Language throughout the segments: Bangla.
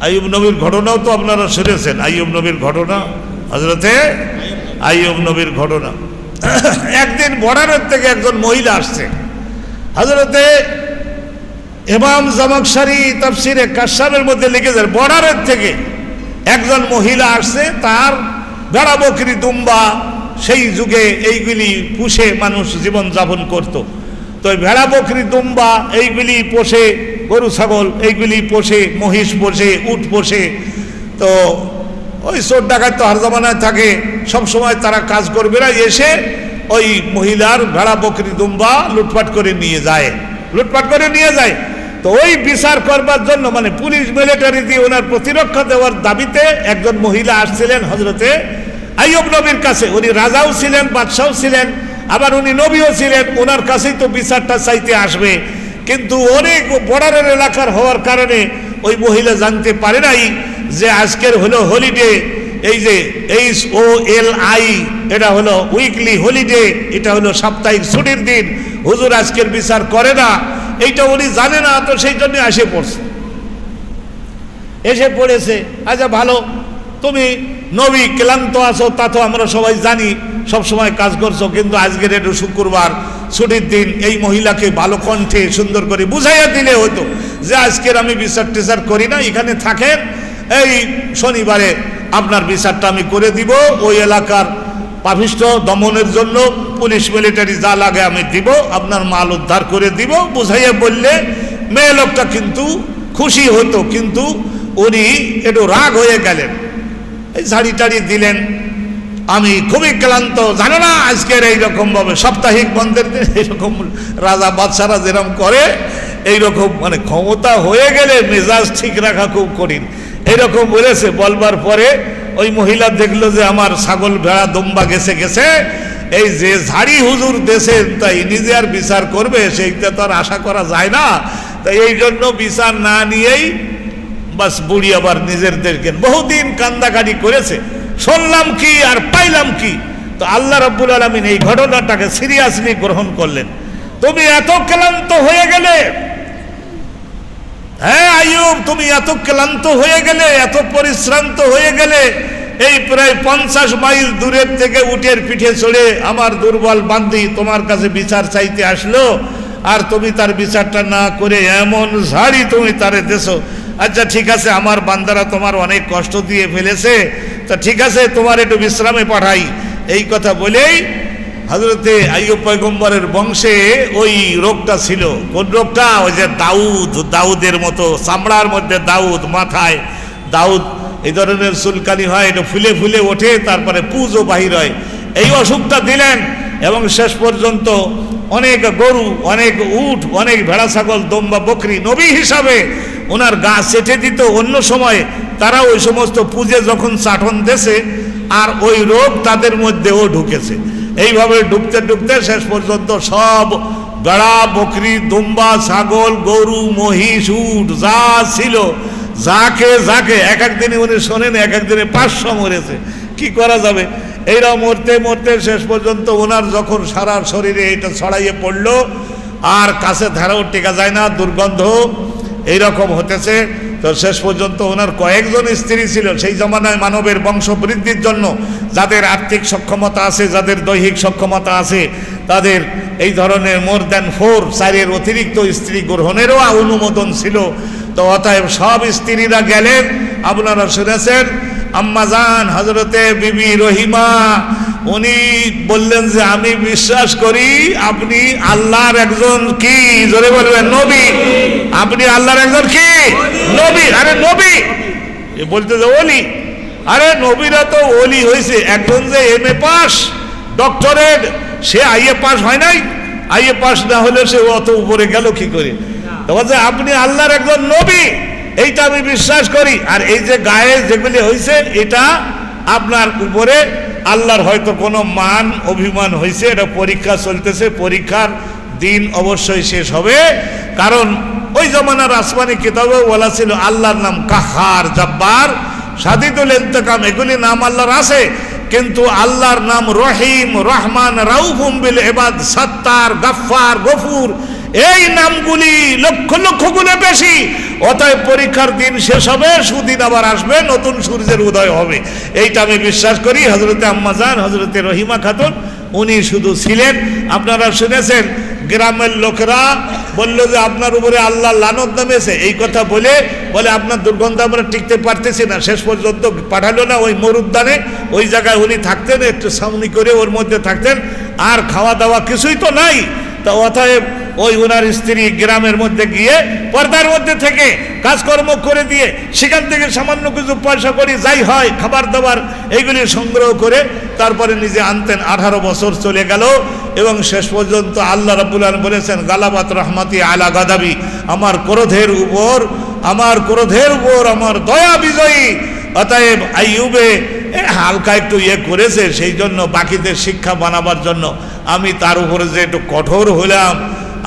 আইয়ুব নবীর ঘটনাও তো আপনারা শুনেছেন। আইয়ুব নবীর ঘটনা, হযরতে আইয়ুব নবীর ঘটনা। একদিন বর্ডারের থেকে একজন মহিলা আসছে। হযরতে ইমাম জামাখশারি তাফসিরে কাশাফের মধ্যে লিখেছেন, বর্ডারের থেকে একজন মহিলা আসছে, তার ভেড়া বকরি দুম্বা সেই যুগে এইগুলি পুষে মানুষ জীবন যাপন করত। তো ভেড়া বকরি দুম্বা এইগুলি পোষে, গরু ছাগল এইগুলি পোষে, মহিষ পোষে, উট পোষে। তো ওই চোর ডাকাত তো হার জামানায় থাকে, সবসময় তারা কাজ করবে না, এসে ওই মহিলার ভেড়া বকরি দুম্বা লুটপাট করে নিয়ে যায়, লুটপাট করে নিয়ে যায়। তো ওই বিচার করবার জন্য, মানে পুলিশ মিলিটারি দিয়ে ওনার প্রতিরক্ষা দেওয়ার দাবিতে একজন মহিলা আসছিলেন হযরতে আইয়ুব নবীর কাছে। উনি রাজাও ছিলেন, বাদশাও ছিলেন, আবার উনি নবীও ছিলেন। ওনার কাছেই তো বিচারটা চাইতে আসবে, কিন্তু অনেক বর্ডারের এলাকার হওয়ার কারণে ওই মহিলা জানতে পারে নাই যে আজকের হলো হলিডে, এই যে HOLI, এটা হলো উইকলি হলিডে, এটা হলো সাপ্তাহিক ছুটির দিন, হুজুর আজকের বিচার করে না, এইটা উনি জানে না। তো সেই জন্য এসে পড়েছে। আচ্ছা ভালো, তুমি নবী, ক্লান্ত আছো তা তো আমরা সবাই জানি, সব সময় কাজ করছো, কিন্তু আজকের একটু শুক্রবার ছুটির দিন, এই মহিলাকে ভালো কণ্ঠে সুন্দর করে বুঝাইয়া দিলে হতো যে আজকের আমি বিচার টিচার করি না, এখানে থাকেন, এই শনিবারে আপনার বিচারটা আমি করে দিব, ওই এলাকার পাপিষ্ঠ দমনের জন্য পুলিশ মিলিটারি যা লাগে আমি দিব, আপনার মাল উদ্ধার করে দিব, বুঝাইয়া বললে মেয়ে লোকটা কিন্তু খুশি হতো। কিন্তু উনি একটু রাগ হয়ে গেলেন, এই ঝাড়ি টাড়ি দিলেন, আমি খুবই ক্লান্ত, জানো না আজকের এইরকম ভাবে সাপ্তাহিক বন্ধের দিন এইরকম রাজা বাদশারা যেরকম করে, এইরকম মানে ক্ষমতা হয়ে গেলে মেজাজ ঠিক রাখা খুব কঠিন, এইরকম বলেছে। বলবার পরে ওই মহিলা দেখলো যে আমার ছাগল ভেড়া দুম্বা গেছে, এই যে ঝাড়ি হুজুর দেশে, তাই নিজে আর বিচার করবে সেইটা তো আর আশা করা যায় না। তাই এই জন্য বিচার না নিয়েই বাস বুড়ি আবার নিজের দেশকে বহুদিন কান্দাকাটি করেছে, শুনলাম কি আর পাইলাম কি। তো আল্লাহ রাব্বুল আলামিন এই ঘটনাটাকে সিরিয়াসলি গ্রহণ করলেন। তুমি এত ক্লান্ত হয়ে গেলে, হ্যাঁ আইয়ুব, তুমি এত ক্লান্ত হয়ে গেলে, এত পরিশ্রান্ত হয়ে গেলে, এই প্রায় 50 মাইল দূরের থেকে উটের পিঠে চড়ে আমার দুর্বল বান্দি তোমার কাছে বিচার চাইতে আসলো, আর তুমি তার বিচারটা না করে এমন ঝাড়ি তুমি তারে দেছো। আচ্ছা ঠিক আছে, আমার বান্দারা তোমার অনেক কষ্ট দিয়ে ফেলেছে, তা ঠিক আছে তোমার একটু বিশ্রামে পাঠাই। এই কথা বলেই হযরতে আইয়ুব পয়গম্বরের বংশে ওই রোগটা ছিল। কোন রোগটা? ওই যে দাউদের মতো, চামড়ার মধ্যে দাউদ, মাথায় দাউদ, এই ধরনের চুলকানি হয়, এটা ফুলে ফুলে ওঠে, তারপরে পুজও বাহির হয়। এই অসুখটা দিলেন এবং শেষ পর্যন্ত অনেক গরু, অনেক উট, অনেক ভেড়া ছাগল দম্বা বকরি নবী হিসাবে ওনার গা চেটে দিত। অন্য সময় তারা ওই সমস্ত পুজে যখন চাটন দেশে, আর ওই রোগ তাদের মধ্যেও ঢুকেছে। এইভাবে ঢুকতে ঢুকতে শেষ পর্যন্ত সব ভেড়া বকরি দুম্বা ছাগল গরু মহিষ উট যা ছিল, যাকে এক একদিনে উনি শোনেন, এক একদিনে 500 মরেছে। কি করা যাবে? এইরা মরতে মরতে শেষ পর্যন্ত ওনার যখন সারা শরীরে এটা ছড়াইয়ে পড়লো, আর কাছে ধারাও টেকা যায় না, দুর্গন্ধ এইরকম হতেছে। তো শেষ পর্যন্ত ওনার কয়েকজন স্ত্রী ছিল। সেই জমানায় মানবের বংশ বৃদ্ধির জন্য যাদের আর্থিক সক্ষমতা আছে, যাদের দৈহিক সক্ষমতা আছে, তাদের এই ধরনের মোর দ্যান 4 অতিরিক্ত স্ত্রী গ্রহণেরও অনুমোদন ছিল। তো অতএব সব স্ত্রীরা গেলেন। আপনারা শুনেছেন আম্মাজান হযরতে বিবি রহিমা, উনি বললেন যে আমি বিশ্বাস করি আপনি আল্লাহর একজন কি, জোরে বলবেন, নবী। আপনি আল্লাহর একজন কি? নবী। আরে নবী বলতে যে ওলি, আরে নবীরা তো ওলি হয়েছে। একজন যে MA পাস, ডক্টরেট, সে IA পাস হয় নাই। IA পাস না হলে সে অত উপরে গেল কি করে? বলছে আপনি আল্লাহর একজন নবী, এইটা আমি বিশ্বাস করি। আর এই যে গায়ে যেগুলি হয়েছে, এটা আপনার উপরে আল্লাহর হয়তো কোনো মান অভিমান হয়েছে, এটা পরীক্ষা চলতেছে, পরীক্ষার দিন অবশ্যই শেষ হবে। কারণ ওই জমানার আসমানি কিতাবে বলা ছিল আল্লাহর নাম কাহার, জব্বার, সাদিদুল ইন্তেকাম, এগুলি নাম আল্লাহর আছে। কিন্তু আল্লাহর নাম রহিম, রহমান, রাউফুম বিল ইবাদ, সত্তার, গাফফার, গফুর, এই নামগুলি লক্ষ লক্ষ গুণে বেশি। অতএব পরীক্ষার দিন শেষ হবে, সুদিন আবার আসবে, নতুন সূর্যের উদয় হবে। এইটা আমি বিশ্বাস করি। হযরতে আম্মা জান হযরতে রহিমা খাতুন উনি শুধু ছিলেন। আপনারা শুনেছেন গ্রামের লোকেরা বলল যে আপনার উপরে আল্লাহ লানত নামেছে, এই কথা বলে আপনার দুর্গন্ধ আমরা টিকতে পারতেছি না, শেষ পর্যন্ত পাঠালো না ওই মরুদ্যানে, ওই জায়গায় উনি থাকতেন, একটু সামনি করে ওর মধ্যে থাকতেন, আর খাওয়া দাওয়া কিছুই তো নাই। তা অতএব ওই ওনার স্ত্রী গ্রামের মধ্যে গিয়ে পর্দার মধ্যে থেকে কাজকর্ম করে দিয়ে সেখান থেকে সামান্য কিছু পয়সা করে যাই হয় খাবার দাবার এইগুলি সংগ্রহ করে তারপরে নিজে আনতেন। 18 বছর চলে গেল এবং শেষ পর্যন্ত আল্লাহ রাব্বুল আলামিন বলেছেন গালাবাত রহমাতি আলা গাদাবি, আমার ক্রোধের উপর আমার দয়া বিজয়ী। অতএব আইয়ুবে হালকা একটু করেছে, সেই জন্য বাকিদের শিক্ষা বানাবার জন্য আমি তার উপরে যে একটু কঠোর হইলাম,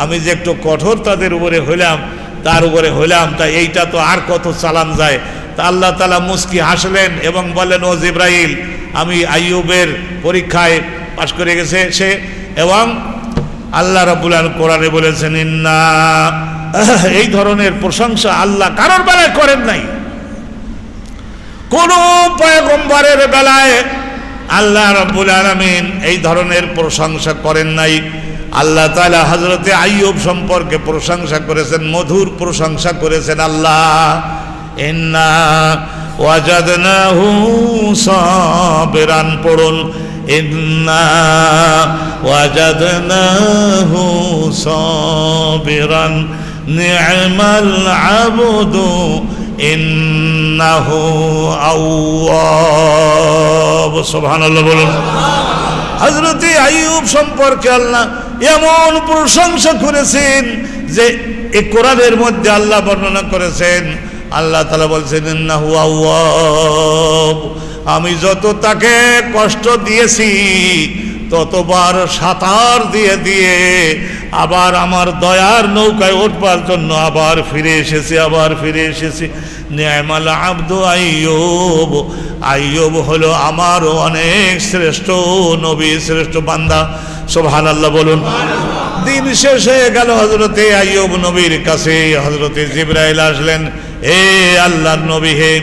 আমি যে একটু কঠোর তাদের উপরে হইলাম, তা এইটা তো আর কত চালান যায়। তা আল্লাহ তাআলা মুস্কি হাসলেন এবং বললেন, ও জিবরাইল, আমি আইয়ুবের পরীক্ষায় পাশ করে গেছে সে। এবং আল্লাহ রাব্বুল আলামিন কোরআনে বলেছেন, ইন্না, এই ধরনের প্রশংসা আল্লাহ কারোর বেলায় করেন নাই, কোন পয়গম্বরের বেলায় আল্লাহ রাব্বুল আলামিন এই ধরনের প্রশংসা করেন নাই। আল্লাহ তাআলা হযরতে আইয়ুব সম্পর্কে প্রশংসা করেছেন, মধুর প্রশংসা করেছেন আল্লাহ। ইন্না ওয়াজাদনাহু সাবিরান, পড়ুন, ইন্না ওয়াজাদনাহু সাবিরান নি'মাল আবদু ইন্নাহু আওয়াব। সুবহানাল্লাহ বলুন। হযরতে আইয়ুব সম্পর্কে আল্লাহ এমন প্রশংসা করেছেন যে এই কোরআনের মধ্যে আল্লাহ বর্ণনা করেছেন। আল্লাহ তাআলা বলছেন, ইন্নাহু আওয়াব, আমি যত তাকে কষ্ট দিয়েছি ততবার সাঁতার দিয়ে দিয়ে আবার আমার দয়ার নৌকায় উঠবার জন্য আবার ফিরে এসেছি। নি'মাল আবদু আইয়ুব, আইয়ুব হলো আমার অনেক শ্রেষ্ঠ নবী, শ্রেষ্ঠ বান্দা। সুবহানাল্লাহ বলুন। দিন শেষ হয়ে গেল, হযরতে আইয়ুব নবীর কাছে হযরতে জিবরাইল আসলেন, হে আল্লাহর নবী, হে,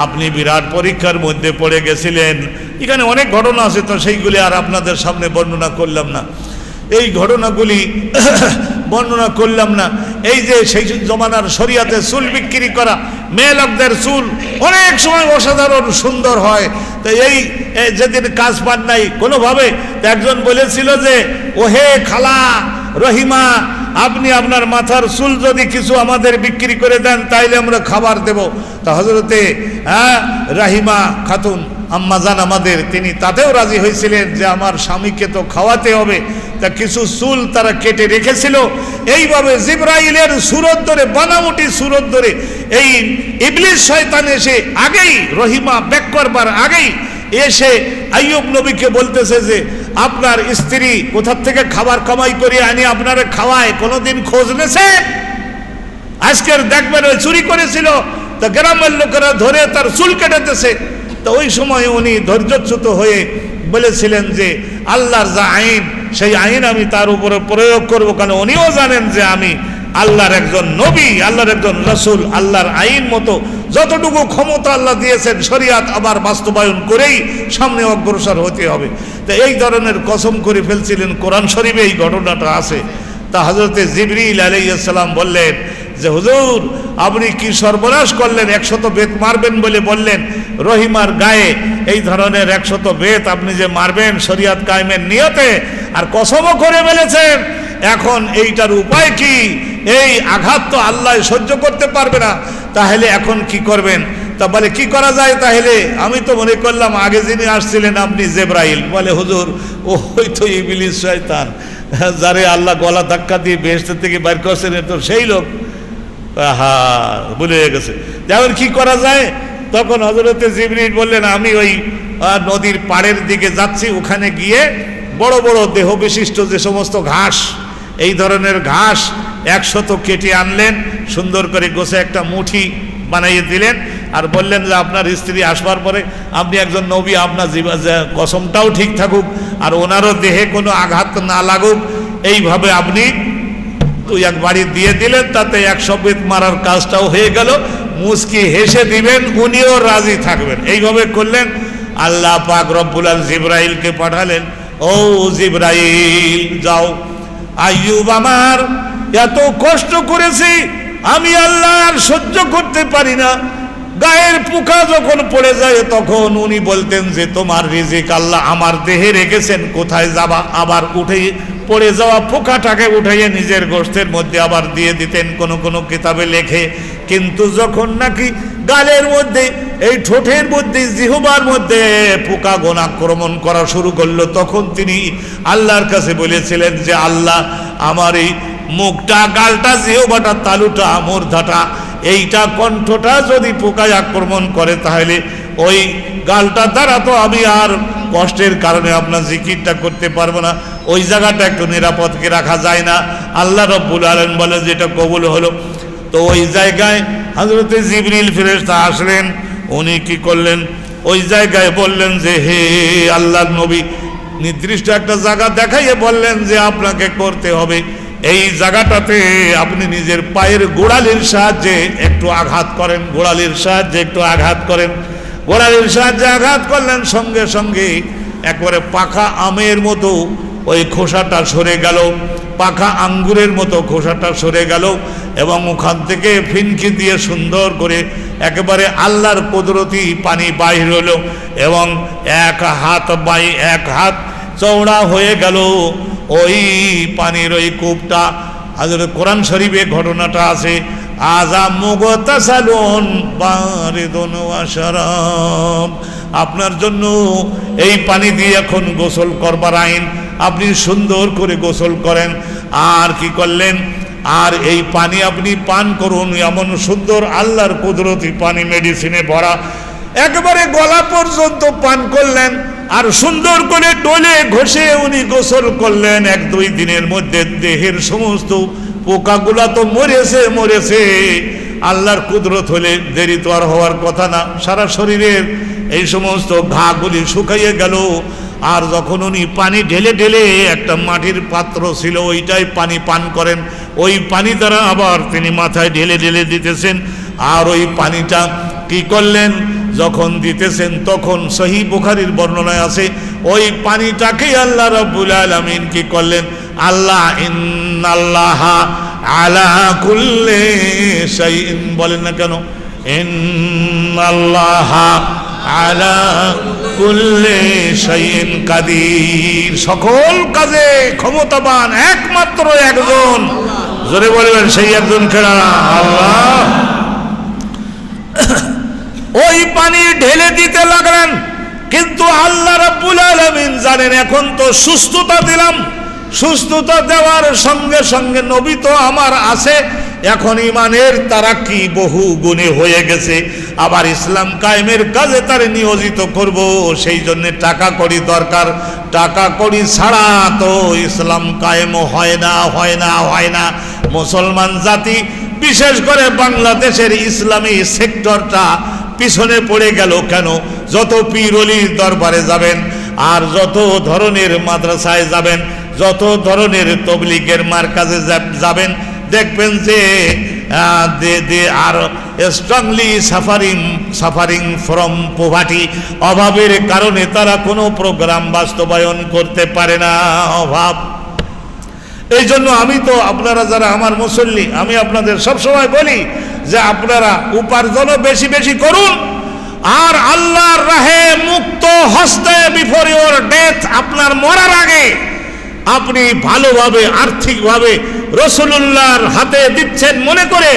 আপনি বিরাট পরীক্ষার মধ্যে পড়ে গেছিলেন। এখানে অনেক ঘটনা আছে, তো সেইগুলি আর আপনাদের সামনে বর্ণনা করলাম না। এই ঘটনাগুলি বর্ণনা করলাম না। এই যে সেই জমানার শরিয়াতে চুল বিক্রি করা, মেয়ে লোকদের চুল অনেক সময় অসাধারণ সুন্দর হয়। তো এই যেদিন কাজ পান নাই কোনোভাবে, একজন বলেছিল যে, ও হে খালা রহিমা, আপনি আপনার মাথার চুল যদি কিছু আমাদের বিক্রি করে দেন তাইলে আমরা খাবার দেব। তা হযরতে রাহিমা খাতুন আম্মা জান আমাদের, তিনি তাতেও রাজি হয়েছিলেন যে আমার স্বামীকে তো খাওয়াতে হবে। তা কিছু চুল তারা কেটে রেখেছিল। এইভাবে জিবরাইলের সুরত ধরে, বানামুটি সুরত ধরে এই ইবলিস শয়তান এসে আগেই, রহিমা ব্যাক করবার আগেই এসে আইয়ুব নবীকে বলতেছে যে আপনার স্ত্রী কোথার থেকে খাবার কামাই করে আনি আপনারে খাওয়ায়, কোনোদিন খোঁজ নেছে? আজকের দেখবেন ওই চুরি করেছিল, তা গ্রামের লোকেরা ধরে তার চুল কেটেতেছে। তো ওই সময় উনি ধৈর্যচ্যুত হয়ে বলেছিলেন যে আল্লাহর যা আইন, সেই আইন আমি তার উপরে প্রয়োগ করব, কারণ উনিও জানেন যে আমি আল্লাহর একজন নবী, আল্লাহর একজন রাসূল। আল্লাহর আইন মতো যতটুকু ক্ষমতা আল্লাহ দিয়েছেন শরিয়াত আবার বাস্তবায়ন করেই সামনে অগ্রসর হতে হবে। তো এই ধরনের কসম করে ফেলছিলেন। কোরআন শরীফে এই ঘটনাটা আছে। তা হযরতে জিবরিল আলাইহিস সালাম বললেন যে হুজুর, আপনি কি সর্বনাশ করলেন, 100 বেত মারবেন বলে বললেন রহিমার গায়ে, এই ধরনের 100 বেত আপনি যে মারবেন শরিয়াত কায়েমের নিয়তে, আর কসমও করে ফেলেছেন। এখন এইটার উপায় কি? এই আঘাত তো আল্লাহ সহ্য করতে পারবে না, তাহলে এখন কি করবেন? তা বলে কি করা যায় তাহলে? আমি তো মনে করলাম আগে যিনি আসছিলেন আপনি জিবরাইল। বলে হুজুর, ওই তো ইবলিস শয়তান, যারে আল্লাহ গলা ধাক্কা দিয়ে বেহেশত থেকে বাইর করছেন, তো সেই লোক। ভুলে গেছে। যেমন কি করা যায়? তখন হযরতে জিবরিল বললেন, আমি ওই নদীর পাড়ের দিকে যাচ্ছি, ওখানে গিয়ে বড় বড় দেহ বিশিষ্ট যে সমস্ত ঘাস, এই ধরনের ঘাস 100 কেটে আনলেন, সুন্দর করে গোছে একটা মুঠি বানাইয়ে দিলেন, আর বললেন যে আপনার স্ত্রী আসবার পরে আপনি একজন নবী, আপনার কসমটাও ঠিক থাকুক আর ওনারও দেহে কোনো আঘাত না লাগুক, এইভাবে আপনি দুই এক বাড়ি দিয়ে দিলেন, তাতে 100 বেত মারার কাজটাও হয়ে গেল। মুস্কি হেসে দিবেন, উনিও রাজি থাকবেন। এইভাবে করলেন। আল্লাহ পাক রব্বুল আলামিন জিবরাইলকে পাঠালেন, ও জিবরাইল যাও, আইয়ুব আমার এত কষ্ট করেছি, আমি আল্লাহ আর সহ্য করতে পারি না। গায়ের পোকা যখন পড়ে যায় তখন উনি বলতেন যে তোমার রিজিক আল্লাহ আমার দেহে রেখেছেন, কোথায় যাবা? আবার উঠে পড়ে যাওয়া পোকাটাকে উঠাইয়ে নিজের গোশতের মধ্যে আবার দিয়ে দিতেন কোন কোন কিতাবে লেখে। কিন্তু যখন নাকি গালের মধ্যে, এই ঠোঁটের মধ্যে, জিহ্বার মধ্যে পোকাগণ আক্রমণ করা শুরু করলো, তখন তিনি আল্লাহর কাছে বলেছিলেন যে আল্লাহ, আমার এই মুখটা, গালটা, জিহ্বাটা, তালুটা, মূর্ধাটা, এইটা কণ্ঠটা যদি পোকায় আক্রমণ করে তাহলে ওই গালটা দ্বারা তো আমি আর কষ্টের কারণে আপনার জিকিরটা করতে পারবো না, ওই জায়গাটা একটু নিরাপদকে রাখা যায় না। আল্লাহ রব্বুল আলামিন বলেন যেটা কবুল হলো। তো ওই জায়গায় হযরতে জিবরিল ফেরেশতা আসলেন। উনি কি করলেন? ওই জায়গায় বললেন যে হে আল্লাহর নবী, নির্দিষ্ট একটা জায়গা দেখাইয়ে বললেন যে আপনাকে করতে হবে এই জায়গাটাতে আপনি নিজের পায়ের গোড়ালির সাহায্যে একটু আঘাত করেন, গোড়ালির সাহায্যে একটু আঘাত করেন। গোড়ালির সাহায্যে আঘাত করলেন, সঙ্গে সঙ্গে একবারে পাকা আমের মতো ওই খোসাটা সরে গেল, পাকা আঙ্গুরের মতো খোসাটা সরে গেল, এবং ওখান থেকে ফিনকি দিয়ে সুন্দর করে একেবারে আল্লাহর কুদরতি পানি বাহির হলো, এবং এক হাত চওড়া হয়ে গেল ওই পানির ওই কূপটা। হযরত কোরআন শরীফে ঘটনাটা আছে, আযা মুগতাসালুন বারিদুন ওয়া শারাব, আপনার জন্য এই পানি দিয়ে এখন গোসল করবার আইন, আপনি সুন্দর করে গোসল করেন। আর কি করলেন? আর এই পানি আপনি পান করুন, এমন সুন্দর আল্লাহর কুদরতি পানি, মেডিসিনে ভরা, একবারে গলা পর্যন্ত পান করলেন। আর সুন্দর করে ডলে ঘষে উনি গোসল করলেন। 1-2 দিনের মধ্যে দেহের সমস্ত পোকাগুলা তো মরেছে। আল্লাহর কুদরত হলে দেরি তো আর হওয়ার কথা না, সারা শরীরের এই সমস্ত ঘাগুলি শুকাইয়ে গেল। আর যখন উনি পানি ঢেলে ঢেলে, একটা মাটির পাত্র ছিল, ওইটাই পানি পান করেন, ওই পানি দ্বারা আবার তিনি মাথায় ঢেলে ঢেলে দিতেছেন। আর ওই পানিটা কি করলেন? যখন দিতেছেন তখন সহিহ বুখারীর বর্ণনায় আছে, ওই পানিটাকে আল্লাহ রাব্বুল আলামিন কি করলেন? আল্লাহ ইন্নাল্লাহা আলা কুল্লি শাইইন, বলেন না কেন? ইন্নাল্লাহা আলা কুল্লি শাইইন কাদির, সকল কাজে ক্ষমতাবান একমাত্র একজন। জোরে বলবেন সেই একজন কেডা? আল্লাহ। ওই পানি ঢেলে দিতে লাগলেন, কিন্তু আল্লাহ রাব্বুল আলামিন জানেন এখন তো সুস্থতা দিলাম, সুস্থতা দেওয়ার সঙ্গে সঙ্গে নবী তো আমার আছে, এখন ইমানের তারাক্কি বহু গুণে হয়ে গেছে, আবার ইসলাম কায়েমের কাজে তারে নিয়োজিত করব, সেই জন্য টাকা কড়ি দরকার। টাকা কড়ি ছাড়া তো ইসলাম কায়েম হয় না। মুসলমান জাতি, বিশেষ করে বাংলাদেশের ইসলামী সেক্টরটা পিছনে পড়ে গেল কেন? যত পীর ওলির দরবারে যাবেন, আর যত ধরনের মাদ্রাসায় যাবেন, যত ধরনের তবলিগের মারকাজে যাবেন, দেখবেন যে they are strongly suffering from poverty, অভাবের কারণে তারা কোনো প্রোগ্রাম বাস্তবায়ন করতে পারে না, অভাব। এই জন্য আমি তো, আপনারা যারা আমার মুসল্লি, আমি আপনাদের সবসময় বলি যে আপনারা উপার্জনও বেশি বেশি করুন, আর আল্লাহর রাহে মুক্ত হস্তে বিফোর ইওর ডেথ, আপনার মরার আগে আপনি ভালোভাবে আর্থিকভাবে রাসূলুল্লাহর হাতে দিচ্ছেন মনে করে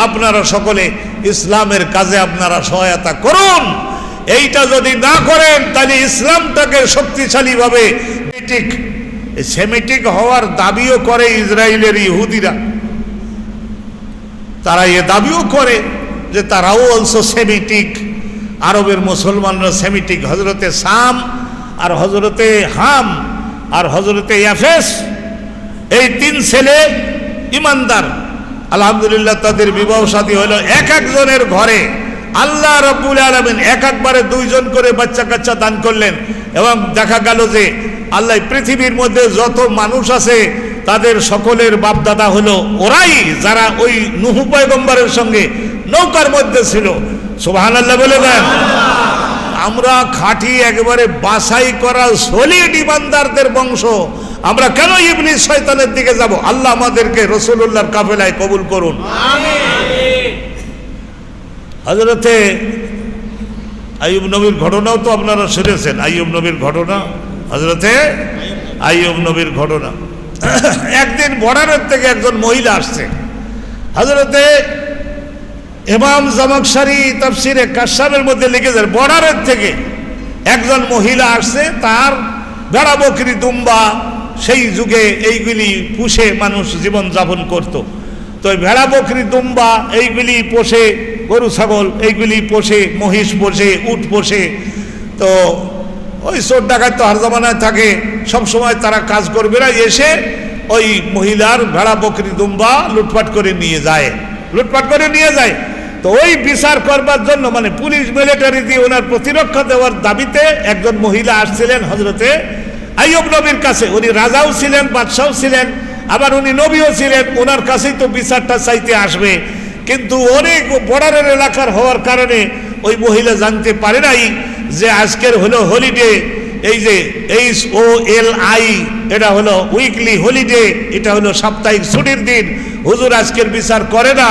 আপনারা সকলে ইসলামের কাজে আপনারা সহায়তা করুন। এইটা যদি না করেন তাহলে ইসলামটাকে শক্তিশালীভাবে সেমিটিক হওয়ার দাবিও করে ইসরায়েলের ইহুদিরা, তারা এ দাবিও করে যে তারাও অলসো সেমিটিক, আরবের মুসলমানরা সেমিটিক। হজরতে সাম আর হজরতে হাম আর হজরতে ইয়াফেস, এই 3 ছেলে ইমানদার, আলহামদুলিল্লাহ তাদের বিবাহ শাদী হলো এক একজনের ঘরে। আল্লাহ রাব্বুল আলামিন একবারে 2 জন করে বাচ্চা কাচ্চা দান করলেন, এবং দেখা গেল যে আল্লাহ পৃথিবীর মধ্যে যত মানুষ আছে তাদের সকলের বাপদাদা হলো ওরাই যারা ওই নূহ পয়গম্বরের সঙ্গে নৌকার মধ্যে ছিল। সুবহানাল্লাহ বলে দেন। আমরা খাঁটি একেবারে বাছাই করা সলিড ইমানদারদের বংশ, আমরা কেন ইবলিস শয়তানের দিকে যাব? আল্লাহ আমাদেরকে রাসূলুল্লাহর কাফেলায় কবুল করুন, আমিন। হযরতে আইয়ুব নবীর ঘটনাও তো আপনারা শুনেছেন। আইয়ুব নবীর ঘটনা, হযরতে আইয়ুব নবীর ঘটনা। একদিন বর্ডারের থেকে একজন মহিলা আসছে। হযরতে ইমাম জামাখশারি তাফসিরে কাশাফের মধ্যে লিখেছেন, বর্ডারের থেকে একজন মহিলা আসছে, তার ভেড়া বকরি দুম্বা সেই যুগে এইগুলি পুষে মানুষ জীবন যাপন করত। তো ভেড়া বকরি দুম্বা এইগুলি পোষে, গরু ছাগল এইগুলি পোষে, মহিষ পোষে, উট পোষে। তো ওই চোর ডাকাত তো হার জামানায় থাকে, সবসময় তারা কাজ করবে না, এসে ওই মহিলার ভেড়া বকরি দুম্বা লুটপাট করে নিয়ে যায়, লুটপাট করে নিয়ে যায়। তো ওই বিচার করবার জন্য, মানে পুলিশ মিলিটারি দিয়ে ওনার প্রতিরক্ষা দেওয়ার দাবিতে একজন মহিলা আসছিলেন হযরতে আইয়ুব নবীর কাছে। উনি রাজাও ছিলেন, বাদশাও ছিলেন, আবার উনি নবীও ছিলেন। ওনার কাছেই তো বিচারটা চাইতে আসবে, কিন্তু অনেক বর্ডারের এলাকার হওয়ার কারণে ওই মহিলা জানতে পারে নাই যে আজকের হলো হলিডে। এই যে HOLI, এটা হলো উইকলি হলিডে, এটা হলো সাপ্তাহিক ছুটির দিন, হুজুর আজকের বিচার করে না,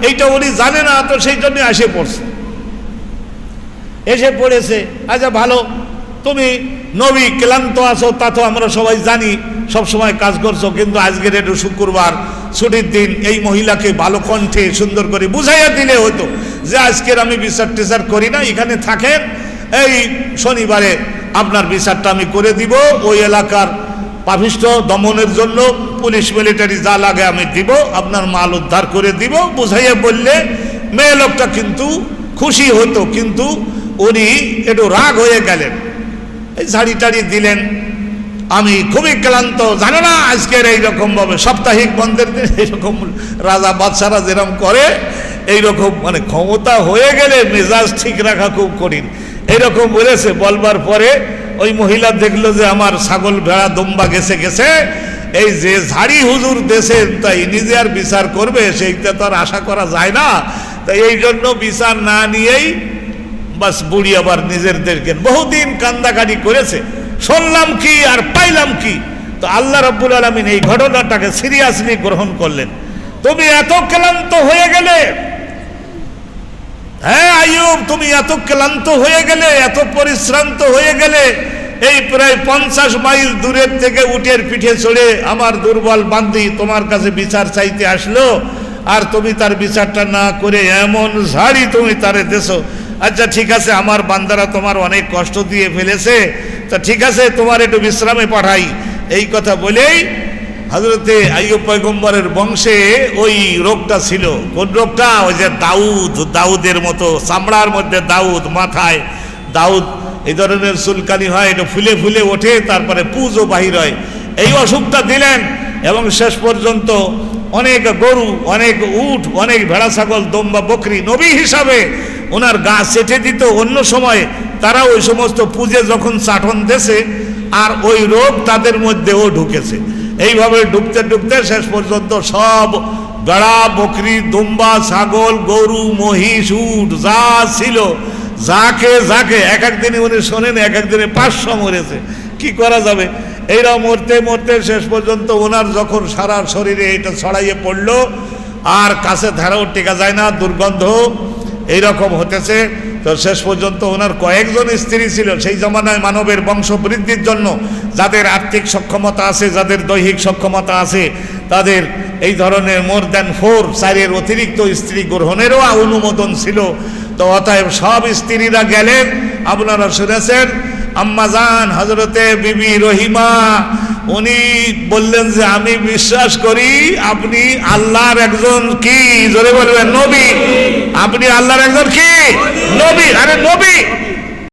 এইটা উনি জানে না। তো সেই জন্য এসে পড়েছে। আচ্ছা ভালো, তুমি নবী, ক্লান্ত আছো তা তো আমরা সবাই জানি, সব সময় কাজ করছো, কিন্তু আজকের একটু শুক্রবার ছুটির দিন, এই মহিলাকে ভালো কণ্ঠে সুন্দর করে বুঝাইয়া দিলে হতো যে আজকের আমি বিচার টিচার করি না, এখানে থাকেন, এই শনিবারে আপনার বিচারটা আমি করে দিব, ওই এলাকার পাপিষ্ঠ দমনের জন্য পুলিশ মিলিটারি যা লাগে আমি দিব, আপনার মাল উদ্ধার করে দিব, বুঝাইয়া বললে মেয়ে লোকটা কিন্তু খুশি হতো। কিন্তু উনি একটু রাগ হয়ে গেলেন, এই ঝাড়ি টাড়ি দিলেন, আমি খুবই ক্লান্ত, জানো না আজকের এইরকম ভাবে সাপ্তাহিক বন্ধের দিন এইরকম রাজা বাদশারা যেরকম করে, এইরকম মানে ক্ষমতা হয়ে গেলে মেজাজ ঠিক রাখা খুব কঠিন, এইরকম বলেছে। বলবার পরে ওই মহিলা দেখলো যে আমার ছাগল ভেড়া দুম্বা গেছে, এই যে ঝাড়ি হুজুর দেশে তাই নিজে আর বিচার করবে সেইটা তো আর আশা করা যায় না। তাই এই জন্য বিচার না নিয়েই বাস বুড়ি আবার নিজেদেরকে বহুদিন কান্দাকাটি করেছে, শুনলাম কি আর পাইলাম কি। তো আল্লাহ রাব্বুল আলামিন এই ঘটনাটাকে সিরিয়াসলি গ্রহণ করলেন। তুমি এত ক্লান্ত হয়ে গেলে, হ্যাঁ আইয়ুব, তুমি এত ক্লান্ত হয়ে গেলে, এত পরিশ্রান্ত হয়ে গেলে, এই প্রায় 50 মাইল দূরের থেকে উটের পিঠে চড়ে আমার দুর্বল বান্দি তোমার কাছে বিচার চাইতে আসলো, আর তুমি তার বিচারটা না করে এমন ঝাড়ি তুমি তারে দেছো। আচ্ছা ঠিক আছে, আমার বান্দারা তোমার অনেক কষ্ট দিয়ে ফেলেছে, তা ঠিক আছে তোমার একটু বিশ্রামে পাঠাই। এই কথা বলেই হযরতে আইয়ুব পয়গম্বরের বংশে ওই রোগটা ছিল। কোন রোগটা? ওই যে দাউদের মতো, চামড়ার মধ্যে দাউদ, মাথায় দাউদ, এই ধরনের চুলকানি হয়, এটা ফুলে ফুলে ওঠে, তারপরে পুজও বাহির হয়। এই অসুখটা দিলেন এবং শেষ পর্যন্ত অনেক গরু, অনেক উট, অনেক ভেড়া ছাগল দম্বা বকরি নবী হিসাবে ওনার গা চেটে দিত। অন্য সময় তারা ওই সমস্ত পুজে যখন চাটন দেশে, আর ওই রোগ তাদের মধ্যেও ঢুকেছে। এইভাবে ঢুকতে ঢুকতে শেষ পর্যন্ত সব ভেড়া বকরি দুম্বা ছাগল গরু মহিষ উট যা ছিল, যাকে এক একদিনে উনি শোনেন, এক একদিনে 500 মরেছে। কি করা যাবে? এইরা মরতে মরতে শেষ পর্যন্ত ওনার যখন সারা শরীরে এটা ছড়াইয়ে পড়লো, আর কাছে ধারাও টেকা যায় না, দুর্গন্ধ এইরকম হতেছে। তো শেষ পর্যন্ত ওনার কয়েকজন স্ত্রী ছিল। সেই জমানায় মানবের বংশ বৃদ্ধির জন্য যাদের আর্থিক সক্ষমতা আছে, যাদের দৈহিক সক্ষমতা আছে, তাদের এই ধরনের মোর দ্যান 4 অতিরিক্ত স্ত্রী গ্রহণেরও অনুমোদন ছিল। তো অতএব সব স্ত্রীরা গেলেন। আপনারা শুনেছেন আম্মাজান হযরতে বিবি রহিমা, উনি বললেন যে আমি বিশ্বাস করি আপনি আল্লাহর একজন কি, জোরে বলবেন, নবী। আপনি আল্লাহর একজন কি? নবী। আরে নবী,